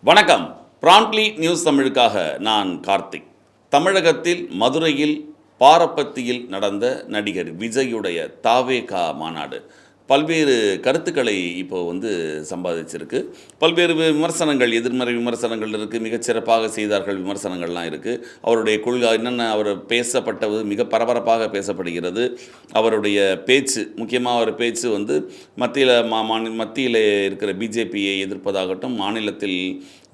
வணக்கம். பிராண்ட்லி நியூஸ் தமிழுக்காக நான் கார்த்திக். தமிழகத்தில் மதுரையில் பாரப்பத்தியில் நடந்த நடிகர் விஜயுடைய தாவேகா மாநாடு பல்வேறு கருத்துக்களை இப்போ சம்பாதிச்சிருக்கு. பல்வேறு விமர்சனங்கள், எதிர்மறை விமர்சனங்கள் இருக்குது. மிகச்சிறப்பாக செய்தார்கள் விமர்சனங்கள்லாம் இருக்குது. அவருடைய கொள்கை என்னென்ன, அவர் பேசப்பட்டது மிக பரபரப்பாக பேசப்படுகிறது. அவருடைய பேச்சு, முக்கியமாக அவர் பேச்சு மத்தியில் இருக்கிற பிஜேபியை எதிர்ப்பதாகட்டும், மாநிலத்தில்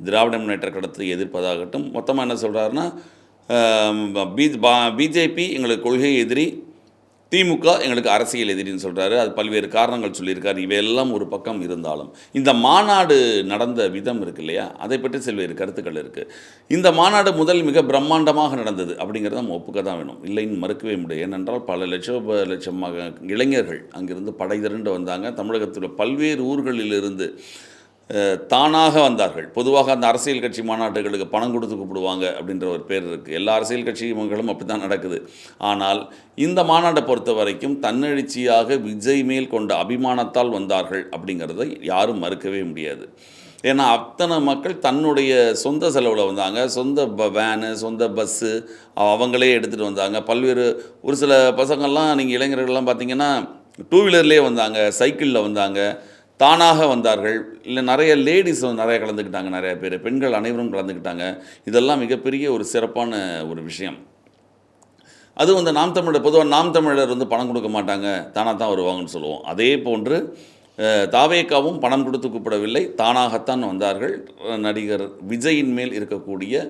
திராவிட முன்னேற்ற கழகத்தை எதிர்ப்பதாகட்டும், மொத்தமாக என்ன சொல்கிறாருன்னா, பிஜேபி எங்களுக்கு கொள்கை எதிரி, திமுக எங்களுக்கு அரசியல் எதிரின்னு சொல்கிறாரு. அது பல்வேறு காரணங்கள் சொல்லியிருக்காரு. இவையெல்லாம் ஒரு பக்கம் இருந்தாலும், இந்த மாநாடு நடந்த விதம் இருக்கு இல்லையா, அதை பற்றி பல்வேறு கருத்துக்கள் இருக்குது. இந்த மாநாடு முதல் மிக பிரம்மாண்டமாக நடந்தது அப்படிங்கிறத நம்ம ஒப்புக்க தான் வேணும், இல்லைன்னு மறுக்கவே முடியும். ஏனென்றால் பல லட்சமாக இளைஞர்கள் அங்கிருந்து படை திரண்டு வந்தாங்க. தமிழகத்தில் பல்வேறு ஊர்களிலிருந்து தானாக வந்தார்கள். பொதுவாக அந்த அரசியல் கட்சி மாநாட்டுகளுக்கு பணம் கொடுத்து கூப்பிடுவாங்க அப்படின்ற ஒரு பேர் இருக்குது. எல்லா அரசியல் கட்சிகளும் அப்படி தான் நடக்குது. ஆனால் இந்த மாநாட்டை பொறுத்த வரைக்கும் தன்னெழுச்சியாக விஜய் மேல் கொண்ட அபிமானத்தால் வந்தார்கள் அப்படிங்கிறத யாரும் மறுக்கவே முடியாது. ஏன்னா அத்தனை மக்கள் தன்னுடைய சொந்த செலவில் வந்தாங்க. சொந்த வேனு, சொந்த பஸ்ஸு அவங்களே எடுத்துகிட்டு வந்தாங்க. பல்வேறு ஒரு சில பசங்கள்லாம், நீங்கள் இளைஞர்கள்லாம் பார்த்தீங்கன்னா டூ வீலர்லேயே வந்தாங்க, சைக்கிளில் வந்தாங்க, தானாக வந்தார்கள். இல்லை நிறைய லேடிஸ் நிறைய கலந்துக்கிட்டாங்க, நிறைய பேர் பெண்கள் அனைவரும் கலந்துக்கிட்டாங்க. இதெல்லாம் மிகப்பெரிய ஒரு சிறப்பான ஒரு விஷயம். அது நாம் தமிழர், பொதுவாக நாம் தமிழர் பணம் கொடுக்க மாட்டாங்க, தானாக தான் வருவாங்கன்னு சொல்லுவோம். அதே போன்று தாவேகாவும் பணம் கொடுத்து கூப்பிடவில்லை, தானாகத்தான் வந்தார்கள். நடிகர் விஜயின் மேல் இருக்கக்கூடிய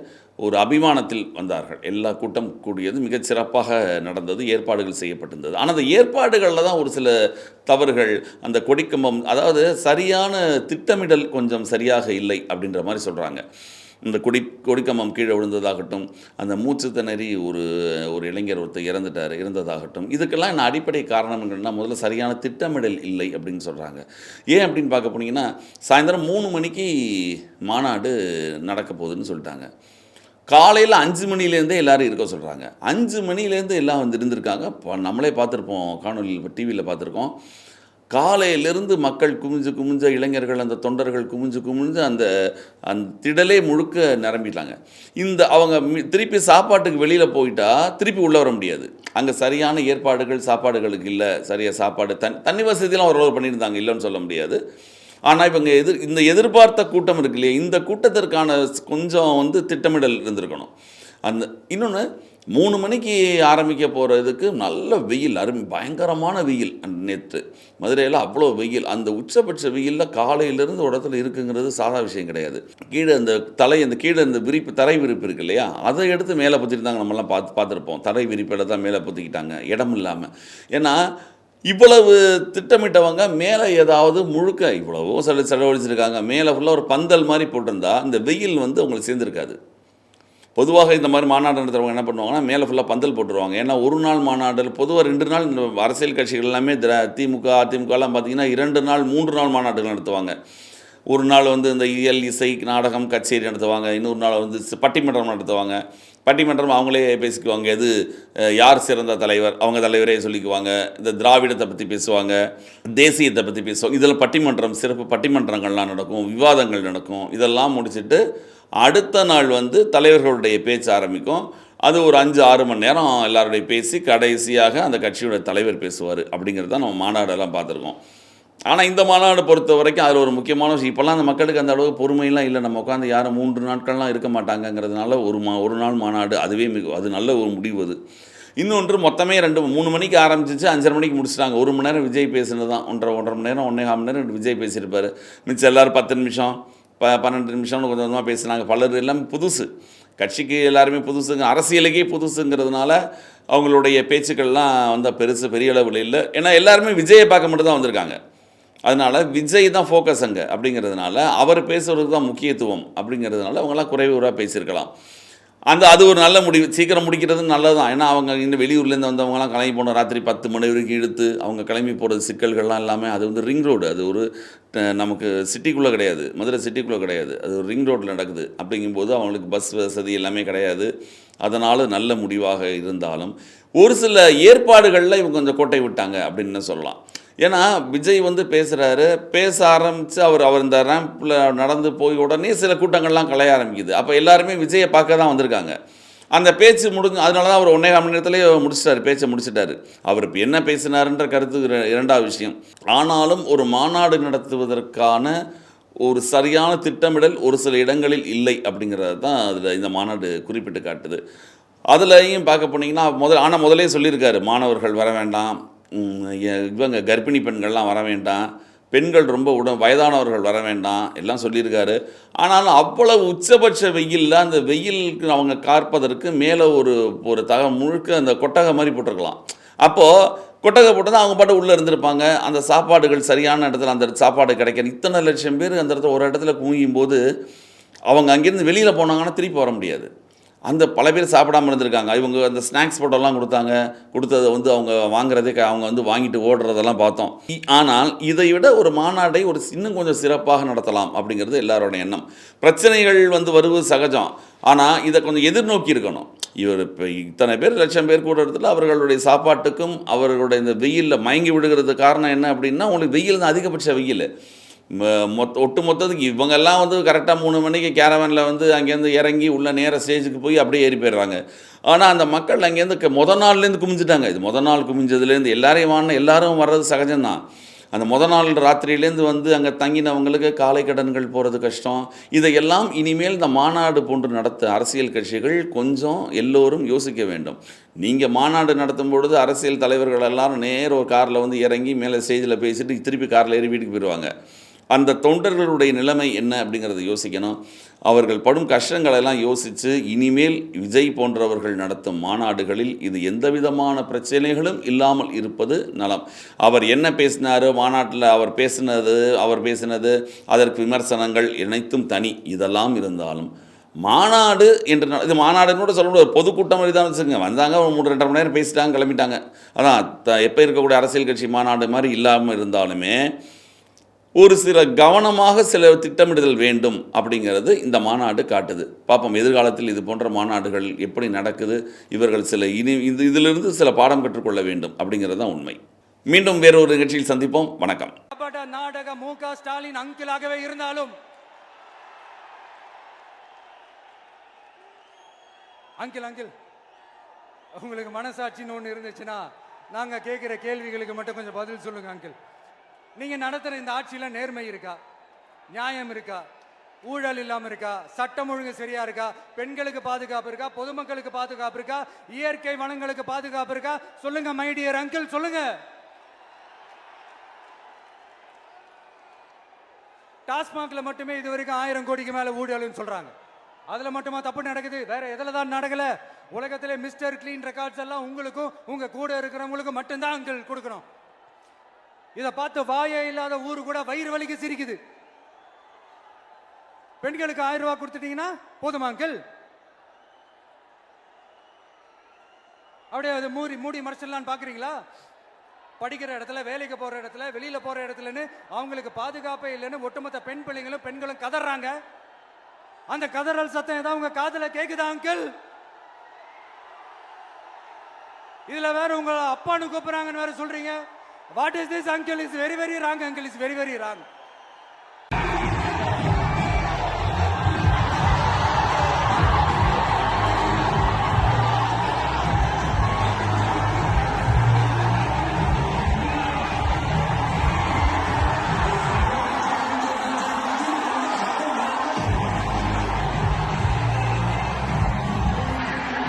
ஒரு அபிமானத்தில் வந்தார்கள். எல்லா கூட்டம் கூடியது மிகச் சிறப்பாக நடந்தது, ஏற்பாடுகள் செய்யப்பட்டிருந்தது. ஆனால் அந்த ஏற்பாடுகளில் தான் ஒரு சில தவறுகள், அந்த கொடிக்கம்பம், அதாவது சரியான திட்டமிடல் கொஞ்சம் சரியாக இல்லை அப்படின்ற மாதிரி சொல்கிறாங்க. இந்த கொடிக்கம்பம் கீழே விழுந்ததாகட்டும், அந்த மூச்சு திணறி ஒரு இளைஞர் ஒருத்தர் இறந்ததாகட்டும், இதுக்கெல்லாம் என்ன அடிப்படை காரணம்னா முதல்ல சரியான திட்டமிடல் இல்லை அப்படின்னு சொல்கிறாங்க. ஏன் அப்படின்னு பார்க்க போனீங்கன்னா, சாயந்தரம் 3 மணிக்கு மாநாடு நடக்க போகுதுன்னு சொல்லிட்டாங்க. காலையில் 5 மணிலேருந்தே எல்லோரும் இருக்க சொல்கிறாங்க. 5 மணிலேருந்து எல்லாம் இருந்திருக்காங்க. நம்மளே பார்த்துருப்போம், காணொலியில் டிவியில் பார்த்துருக்கோம். காலையிலிருந்து மக்கள் குமிஞ்ச இளைஞர்கள், அந்த தொண்டர்கள் குமிஞ்சு அந்த திடலே முழுக்க நிரம்பிட்டாங்க. அவங்க திருப்பி சாப்பாட்டுக்கு வெளியில் போயிட்டா திருப்பி உள்ளே வர முடியாது. அங்கே சரியான ஏற்பாடுகள் சாப்பாடுகளுக்கு இல்லை, சரியாக சாப்பாடு தண்ணி வசதியெல்லாம் ஓரளவு பண்ணியிருந்தாங்க, இல்லைன்னு சொல்ல முடியாது. ஆனால் இப்போ இந்த எதிர்பார்த்த கூட்டம் இருக்கு இல்லையா, இந்த கூட்டத்திற்கான கொஞ்சம் திட்டமிடல் இருந்திருக்கணும். இன்னொன்று 3 மணிக்கு ஆரம்பிக்க போகிறதுக்கு நல்ல வெயில், பயங்கரமான வெயில். நேற்று மதுரையில் அவ்வளோ வெயில். அந்த உச்சபட்ச வெயிலில் காலையிலேருந்து ஒரு இடத்துல இருக்குங்கிறது சாதா விஷயம் கிடையாது. கீழே கீழே இந்த தரை விரிப்பு இருக்கு இல்லையா, அதை எடுத்து மேலே பற்றிருந்தாங்க. நம்மளாம் பார்த்துருப்போம். தரை விரிப்பில் தான் மேலே பற்றிக்கிட்டாங்க, இடம் இல்லாமல். ஏன்னா இவ்வளவு திட்டமிட்டவங்க மேலே ஏதாவது முழுக்க இவ்வளவோ செலவழிச்சிருக்காங்க, மேலே ஃபுல்லாக ஒரு பந்தல் மாதிரி போட்டிருந்தா இந்த வெயில் உங்களுக்கு சேர்ந்துருக்காது. பொதுவாக இந்த மாதிரி மாநாடு நடத்துகிறவங்க என்ன பண்ணுவாங்கன்னா, மேலே ஃபுல்லாக பந்தல் போட்டுருவாங்க. ஏன்னா ஒரு நாள் மாநாடு, பொதுவாக 2 நாள் இந்த அரசியல் கட்சிகள் எல்லாமே திமுக அதிமுகலாம் பார்த்திங்கன்னா 2 நாள் 3 நாள் மாநாடுகள் நடத்துவாங்க. ஒரு நாள் இந்த இயல் இசை நாடகம் கச்சேரி நடத்துவாங்க, இன்னொரு நாள் பட்டிமன்றம் நடத்துவாங்க. பட்டிமன்றம் அவங்களே பேசிக்குவாங்க, யார் சிறந்த தலைவர், அவங்க தலைவரே சொல்லிக்குவாங்க. இந்த திராவிடத்தை பற்றி பேசுவாங்க, தேசியத்தை பற்றி பேசுவாங்க. இதில் பட்டிமன்றம், சிறப்பு பட்டிமன்றங்கள்லாம் நடக்கும், விவாதங்கள் நடக்கும். இதெல்லாம் முடிச்சுட்டு அடுத்த நாள் தலைவர்களுடைய பேச்சு ஆரம்பிக்கும். அது ஒரு 5-6 மணி நேரம் எல்லாருடைய பேசி கடைசியாக அந்த கட்சியோட தலைவர் பேசுவார். அப்படிங்கிறது தான் நம்ம மாநாடெல்லாம் பார்த்துருக்கோம். ஆனால் இந்த மாநாடு பொறுத்த வரைக்கும் அதில் ஒரு முக்கியமான விஷயம், இப்போல்லாம் அந்த மக்களுக்கு அந்த அளவுக்கு பொறுமையெல்லாம் இல்லை. நம்ம உட்காந்து யாரும் 3 நாட்கள்லாம் இருக்க மாட்டாங்கங்கிறதுனால ஒரு நாள் மாநாடு, அதுவே அது நல்ல ஒரு முடிவு. அது இன்னொன்று, மொத்தமே 3 மணிக்கு ஆரம்பிச்சிச்சு, 5:30 மணிக்கு முடிச்சிட்டாங்க. 1 மணி நேரம் விஜய் பேசுனது தான், 1.5 மணி நேரம் 1.25 மணி நேரம் விஜய் பேசியிருப்பார். மிச்சம் எல்லோரும் 10 நிமிஷம் 12 நிமிஷம்னு கொஞ்சம் கொஞ்சமாக பேசுனாங்க. பலர் எல்லாமே புதுசு, கட்சிக்கு எல்லாருமே புதுசுங்க, அரசியலுக்கே புதுசுங்கிறதுனால அவங்களுடைய பேச்சுக்கள்லாம் பெரிய அளவில் இல்லை. ஏன்னா எல்லாருமே விஜயை பார்க்க மட்டும் தான் வந்திருக்காங்க. அதனால் விஜய் தான் ஃபோக்கஸ் அங்கே அப்படிங்கிறதுனால, அவர் பேசுகிறதுக்கு தான் முக்கியத்துவம் அப்படிங்கிறதுனால அவங்களாம் குறைவாக பேசியிருக்கலாம். அது ஒரு நல்ல முடிவு. சீக்கிரம் முடிக்கிறது நல்லது தான். ஏன்னா அவங்க இன்னும் வெளியூர்லேருந்து வந்தவங்கலாம் கிளம்பி போனோம், ராத்திரி 10 மணி வரைக்கும் இழுத்து அவங்க கிளம்பி போகிறது சிக்கல்கள்லாம் எல்லாமே. அது ரிங் ரோடு, அது ஒரு நமக்கு சிட்டிக்குள்ளே கிடையாது, மதுரை சிட்டிக்குள்ளே கிடையாது, அது ஒரு ரிங் ரோட்டில் நடக்குது. அப்படிங்கும்போது அவங்களுக்கு பஸ் வசதி எல்லாமே கிடையாது. அதனால் நல்ல முடிவாக இருந்தாலும் ஒரு சில ஏற்பாடுகளில் இவங்க கொஞ்சம் கோட்டை விட்டாங்க அப்படின்னு சொல்லலாம். ஏன்னா விஜய் வந்து பேசுகிறாரு, பேச ஆரம்பித்து அவர் அவர் இந்த ரேம்பில் நடந்து போய் உடனே சில கூட்டங்கள்லாம் கலைய ஆரம்பிக்குது. அப்போ எல்லாருமே விஜயை பார்க்க தான் வந்திருக்காங்க. அந்த பேச்சு முடிஞ்சு அதனால தான் அவர் 1 1/4 மணி நேரத்திலேயே முடிச்சிட்டாரு, பேச்சை முடிச்சிட்டாரு. அவர் இப்போ என்ன பேசினாருன்ற கருத்து இரண்டாவது விஷயம். ஆனாலும் ஒரு மாநாடு நடத்துவதற்கான ஒரு சரியான திட்டமிடல் ஒரு சில இடங்களில் இல்லை அப்படிங்கிறது தான் அதில் இந்த மாநாடு குறிப்பிட்டு காட்டுது. அதுலயும் பார்க்க போனீங்கன்னா முதலே சொல்லியிருக்காரு, மாணவர்கள் வர வேண்டாம், இவங்க கர்ப்பிணி பெண்கள்லாம் வர வேண்டாம், பெண்கள் ரொம்ப வயதானவர்கள் வர வேண்டாம் எல்லாம் சொல்லியிருக்காரு. ஆனாலும் அவ்வளவு உச்சபட்ச வெயிலில் அந்த வெயிலுக்கு அவங்க காற்பதற்கு மேலே ஒரு ஒரு முழுக்க அந்த கொட்டகை மாதிரி போட்டிருக்கலாம். அப்போது கொட்டகை போட்டு தான் அவங்க பாட்டு உள்ளே இருந்திருப்பாங்க. அந்த சாப்பாடுகள் சரியான இடத்துல அந்த சாப்பாடு கிடைக்கிற இத்தனை லட்சம் பேர் அந்த இடத்துல ஒரு இடத்துல குவியும் போது அவங்க அங்கேருந்து வெளியில் போனாங்கன்னா திருப்பி வர முடியாது. அந்த பல பேர் சாப்பிடாம இருந்திருக்காங்க. இவங்க அந்த ஸ்நாக்ஸ் போட்டெல்லாம் கொடுத்தாங்க. கொடுத்ததை வந்து அவங்க வாங்குறதே அவங்க வந்து வாங்கிட்டு ஓடுறதெல்லாம் பார்த்தோம். ஆனால் இதை விட ஒரு மாநாடை இன்னும் கொஞ்சம் சிறப்பாக நடத்தலாம் அப்படிங்கிறது எல்லாரோட எண்ணம். பிரச்சனைகள் வந்து வருவது சகஜம். ஆனால் இதை கொஞ்சம் எதிர்நோக்கி இருக்கணும். இவர் இப்போ இத்தனை பேர் லட்சம் பேர் கூட இடத்துல அவர்களுடைய சாப்பாட்டுக்கும் அவர்களுடைய இந்த வெயிலில் மயங்கி விடுகிறது காரணம் என்ன அப்படின்னா, உங்களுக்கு வெயில் தான் அதிகபட்ச வெயில். ஒட்டு மொத்தத்துக்கு இவங்கெல்லாம் வந்து கரெக்டாக 3 மணிக்கு கேரவனில் வந்து அங்கேருந்து இறங்கி உள்ள நேர ஸ்டேஜுக்கு போய் அப்படியே ஏறி போயிடுறாங்க. ஆனால் அந்த மக்கள் அங்கேருந்து நாள்லேருந்து குமிஞ்சிட்டாங்க. இது நாள் குமிஞ்சதுலேருந்து எல்லாரும் வர்றது சகஜம்தான். அந்த நாள் ராத்திரியிலேருந்து வந்து அங்கே தங்கினவங்களுக்கு காலை கடன்கள் போகிறது கஷ்டம். இதையெல்லாம் இனிமேல் இந்த மாநாடு போன்று நடத்த அரசியல் கட்சிகள் கொஞ்சம் எல்லோரும் யோசிக்க வேண்டும். நீங்கள் மாநாடு நடத்தும் பொழுது அரசியல் தலைவர்கள் எல்லாரும் நேர ஒரு காரில் வந்து இறங்கி மேலே ஸ்டேஜில் பேசிட்டு திருப்பி காரில் ஏறி வீட்டுக்கு போயிடுவாங்க. அந்த தொண்டர்களுடைய நிலைமை என்ன அப்படிங்கிறத யோசிக்கணும். அவர்கள் படும் கஷ்டங்களெல்லாம் யோசித்து இனிமேல் விஜய் போன்றவர்கள் நடத்தும் மாநாடுகளில் இது எந்த விதமான பிரச்சனைகளும் இல்லாமல் இருப்பது நலம். அவர் என்ன பேசினார் மாநாட்டில், அவர் பேசினது அதற்கு விமர்சனங்கள் அனைத்தும் தனி. இதெல்லாம் இருந்தாலும் மாநாடு என்று இது மாநாடுன்னு கூட சொல்ல முடியாது, பொதுக்கூட்டம் மாதிரி தான் வச்சுக்கோங்க. வந்தாங்க ஒரு 3-2 மணி நேரம் பேசிட்டாங்க, கிளம்பிட்டாங்க. அதான் எப்போ இருக்கக்கூடிய அரசியல் கட்சி மாநாடு மாதிரி இல்லாமல் இருந்தாலுமே ஒரு சில கவனமாக சில திட்டமிடுதல் வேண்டும் அப்படிங்கிறது இந்த மாநாடு காட்டுது. பார்ப்போம் எதிர்காலத்தில் இது போன்ற மாநாடுகள் எப்படி நடக்குது, இவர்கள் இதிலிருந்து சில பாடம் கற்றுக்கொள்ள வேண்டும் அப்படிங்கிறது தான் உண்மை. மீண்டும் வேறொரு நிகழ்ச்சியில் சந்திப்போம். வணக்கம். நாடக மு.க. ஸ்டாலின் அங்கிளாகவே இருந்தாலும் அங்கிள் உங்களுக்கு மனசாட்சின்னு ஒன்று இருந்துச்சுன்னா நாங்கள் கேட்குற கேள்விகளுக்கு மட்டும் கொஞ்சம் பதில் சொல்லுங்க அங்கிள். நீங்க நடத்துற இந்த ஆட்சியில நேர்மை இருக்கா, நியாயம் இருக்கா, ஊழல் இல்லாம இருக்கா, சட்டம் ஒழுங்கு சரியா இருக்கா, பெண்களுக்கு பாதுகாப்பு இருக்கா, பொதுமக்களுக்கு பாதுகாப்பு இருக்கா, இயற்கை வளங்களுக்கு பாதுகாப்பு இருக்கா? சொல்லுங்க மை டியர் அங்கிள், சொல்லுங்க. டாஸ்மாக்ல மட்டுமே இது வரைக்கும் 1000 கோடிக்கு மேல ஊழல்னு சொல்றாங்க. அதுல மட்டுமா தப்பு நடக்குது? வேற எதுல தான் நடக்கல? உலகத்திலே மிஸ்டர் கிளீன் ரெக்கார்ட்ஸ் எல்லாம் உங்களுக்கும் உங்க கூட இருக்கிறவங்களுக்கும் மட்டும்தான் அங்கிள் கொடுக்கணும். இதை பார்த்து வாயே இல்லாத ஊரு கூட வயிறு வலிக்கு சிரிக்குது. பெண்களுக்கு 1000 ரூபாய் கொடுத்துட்டீங்கன்னா போதுமா அங்கிள்? அப்படியே அதை மூடி மறைச்சிடலான்னு பாக்குறீங்களா? படிக்கிற இடத்துல, வேலைக்கு போற இடத்துல, வெளியில போற இடத்துலன்னு அவங்களுக்கு பாதுகாப்பே இல்லைன்னு ஒட்டுமொத்த பெண்களும் கதறாங்க. அந்த கதறல் சத்தம் ஏதாவது உங்க காதுல கேக்குதா அங்கிள்? இதுல வேற உங்க அப்பான்னு கூப்பிடுறாங்கன்னு வேற சொல்றீங்க. What is this uncle? Is very wrong, uncle. Is very wrong.